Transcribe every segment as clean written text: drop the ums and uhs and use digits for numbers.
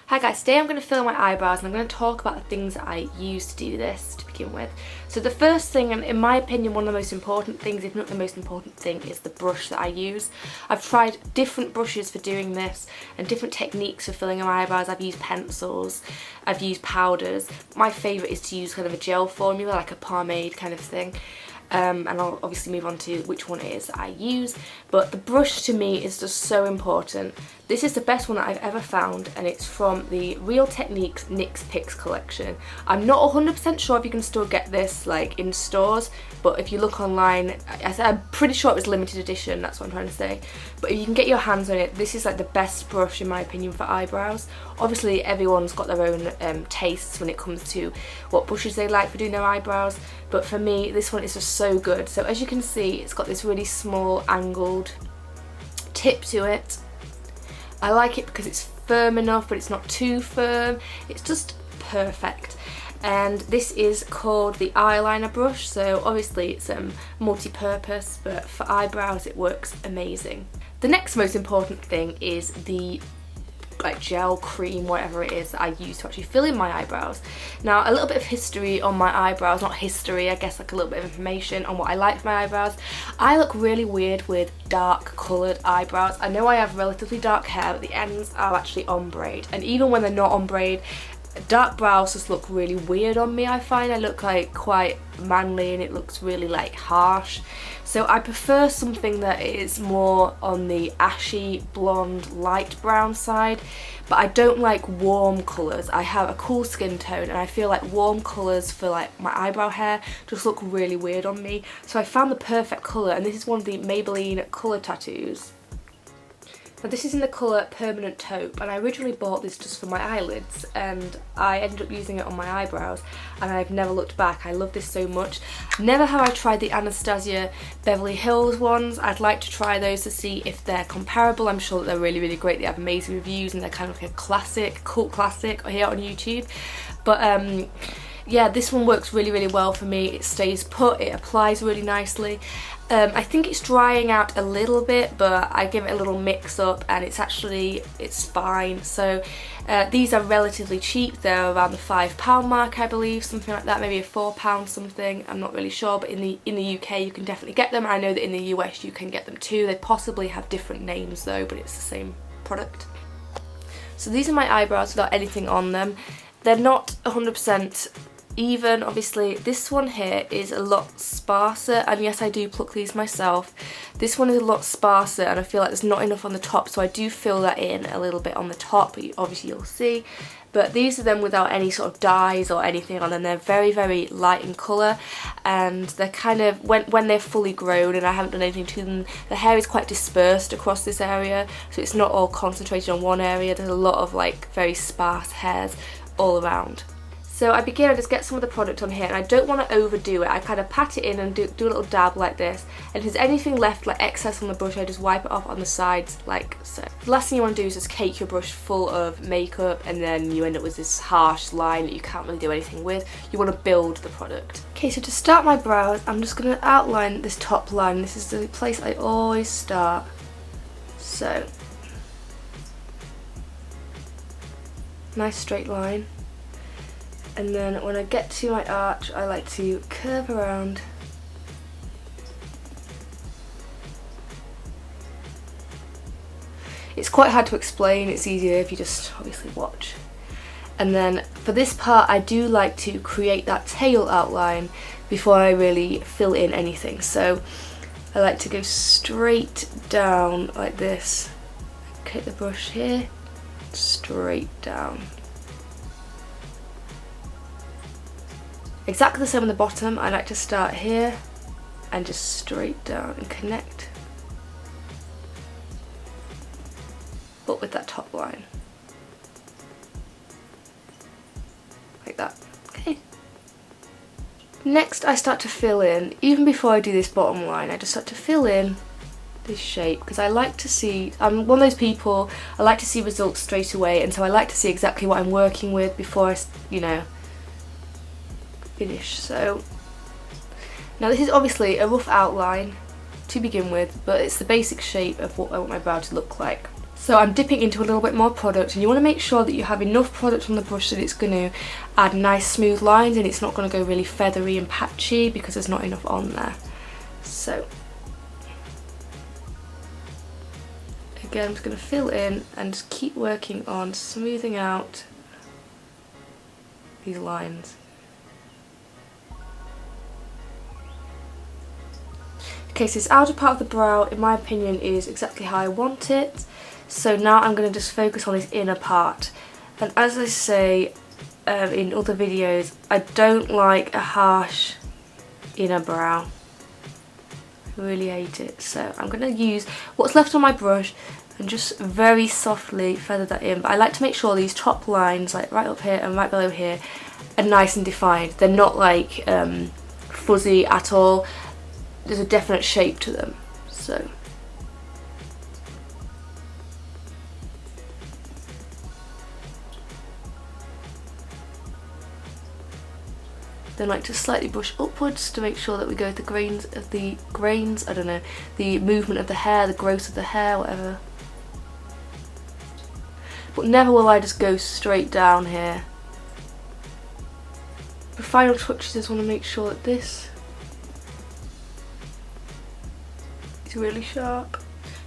Hi guys, today I'm going to fill in my eyebrows and I'm going to talk about the things that I use to do this to begin with. So the first thing, and in my opinion one of the most important things, if not the most important thing, is the brush that I use. I've tried different brushes for doing this and different techniques for filling in my eyebrows. I've used pencils, I've used powders. My favourite is to use kind of a gel formula, like a pomade kind of thing. And I'll obviously move on to which one it is that I use, but the brush to me is just so important. This is the best one that I've ever found, and it's from the Real Techniques NYX Picks collection. I'm not 100% sure if you can still get this like in stores, but if you look online, I'm pretty sure it was limited edition, that's what I'm trying to say. But if you can get your hands on it, this is like the best brush in my opinion for eyebrows. Obviously everyone's got their own tastes when it comes to what brushes they like for doing their eyebrows, but for me this one is just so good. So as you can see, it's got this really small angled tip to it. I like it because it's firm enough but it's not too firm. It's just perfect. And this is called the eyeliner brush, so obviously it's multi-purpose, but for eyebrows it works amazing. The next most important thing is the gel, cream, whatever it is that I use to actually fill in my eyebrows. Now, a little bit of history on my eyebrows, not history, I guess like a little bit of information on what I like for my eyebrows. I look really weird with dark coloured eyebrows. I know I have relatively dark hair, but the ends are actually ombre, and even when they're not ombre, dark brows just look really weird on me. I find I look like quite manly and it looks really like harsh. So I prefer something that is more on the ashy, blonde, light brown side, but I don't like warm colours. I have a cool skin tone and I feel like warm colours for like my eyebrow hair just look really weird on me. So I found the perfect colour, and this is one of the Maybelline colour tattoos. Now this is in the colour Permanent Taupe, and I originally bought this just for my eyelids and I ended up using it on my eyebrows and I've never looked back. I love this so much. Never have I tried the Anastasia Beverly Hills ones. I'd like to try those to see if they're comparable. I'm sure that they're really, really great. They have amazing reviews and they're kind of like a classic, cult classic here on YouTube. But yeah, this one works really, really well for me. It stays put, it applies really nicely. I think it's drying out a little bit, but I give it a little mix up and it's fine. So these are relatively cheap. They're around the £5 mark, I believe, something like that, maybe a £4 something, I'm not really sure, but in the UK you can definitely get them. I know that in the US you can get them too. They possibly have different names though, but it's the same product. So these are my eyebrows without anything on them. They're not 100% even. Obviously this one here is a lot sparser, and yes, I do pluck these myself. This one is a lot sparser and I feel like there's not enough on the top, so I do fill that in a little bit on the top, but obviously you'll see. But these are them without any sort of dyes or anything on, and they're very, very light in colour, and they're kind of, when they're fully grown and I haven't done anything to them, the hair is quite dispersed across this area, so it's not all concentrated on one area. There's a lot of like very sparse hairs all around. So I just get some of the product on here, and I don't want to overdo it. I kind of pat it in and do a little dab like this, and if there's anything left like excess on the brush, I just wipe it off on the sides like so. The last thing you want to do is just cake your brush full of makeup and then you end up with this harsh line that you can't really do anything with. You want to build the product. Okay, so to start my brows, I'm just going to outline this top line. This is the place I always start. So, nice straight line. And then when I get to my arch, I like to curve around. It's quite hard to explain, it's easier if you just obviously watch. And then for this part, I do like to create that tail outline before I really fill in anything. So I like to go straight down like this. Take the brush here, straight down. Exactly the same on the bottom. I like to start here and just straight down and connect, but with that top line. Like that. Okay. Next I start to fill in, even before I do this bottom line, I just start to fill in this shape because I like to see, I'm one of those people, I like to see results straight away, and so I like to see exactly what I'm working with before I, finish. So now this is obviously a rough outline to begin with, but it's the basic shape of what I want my brow to look like. So I'm dipping into a little bit more product, and you want to make sure that you have enough product on the brush that it's going to add nice smooth lines and it's not going to go really feathery and patchy because there's not enough on there. So again, I'm just going to fill in and just keep working on smoothing out these lines. Okay, so this outer part of the brow, in my opinion, is exactly how I want it. So now I'm going to just focus on this inner part. And as I say in other videos, I don't like a harsh inner brow. I really hate it. So I'm going to use what's left on my brush and just very softly feather that in. But I like to make sure these top lines, like right up here and right below here, are nice and defined. They're not like fuzzy at all. There's a definite shape to them. So then I like to slightly brush upwards to make sure that we go with the grains, I don't know, the movement of the hair, the growth of the hair, whatever. But never will I just go straight down here. The final touches, I just want to make sure that this is really sharp.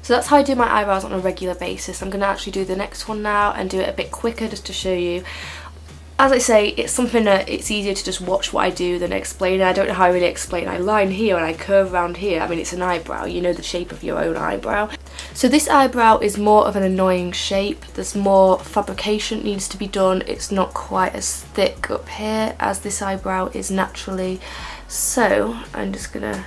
So that's how I do my eyebrows on a regular basis. I'm going to actually do the next one now and do it a bit quicker just to show you. As I say, it's something that it's easier to just watch what I do than explain it. I don't know how I really explain. I line here and I curve around here. I mean, it's an eyebrow. You know the shape of your own eyebrow. So this eyebrow is more of an annoying shape. There's more fabrication needs to be done. It's not quite as thick up here as this eyebrow is naturally. So I'm just gonna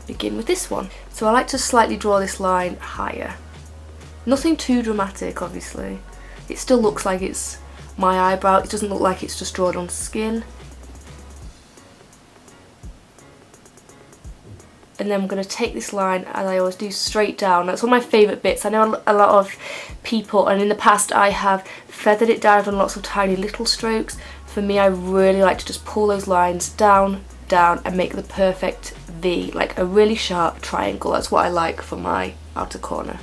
begin with this one. So I like to slightly draw this line higher. Nothing too dramatic, obviously. It still looks like it's my eyebrow. It doesn't look like it's just drawn on skin. And then I'm going to take this line, as I always do, straight down. That's one of my favourite bits. I know a lot of people, and in the past I have feathered it down, done lots of tiny little strokes. For me, I really like to just pull those lines down, down, and make the perfect V, like a really sharp triangle. That's what I like for my outer corner.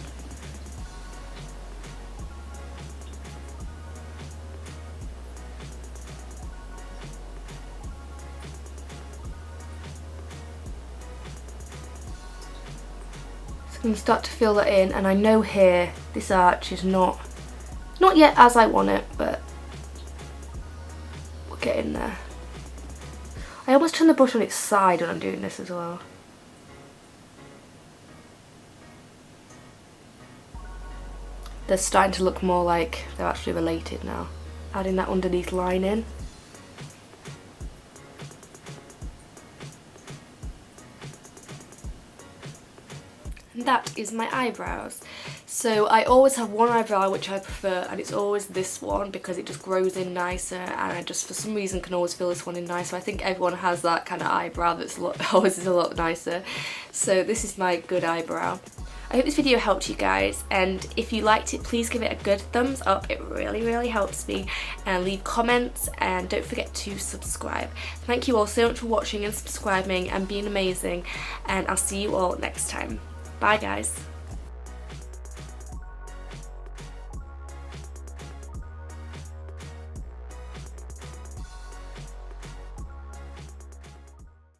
I'm going to start to fill that in, and I know here this arch is not yet as I want it, but we'll get in there. I almost turn the brush on its side when I'm doing this as well. They're starting to look more like they're actually related now. Adding that underneath line in. And that is my eyebrows. So I always have one eyebrow which I prefer, and it's always this one because it just grows in nicer, and I just for some reason can always fill this one in nicer. I think everyone has that kind of eyebrow that's always is a lot nicer. So this is my good eyebrow. I hope this video helped you guys, and if you liked it, please give it a good thumbs up. It really helps me, and leave comments, and don't forget to subscribe. Thank you all so much for watching and subscribing and being amazing, and I'll see you all next time. Bye guys.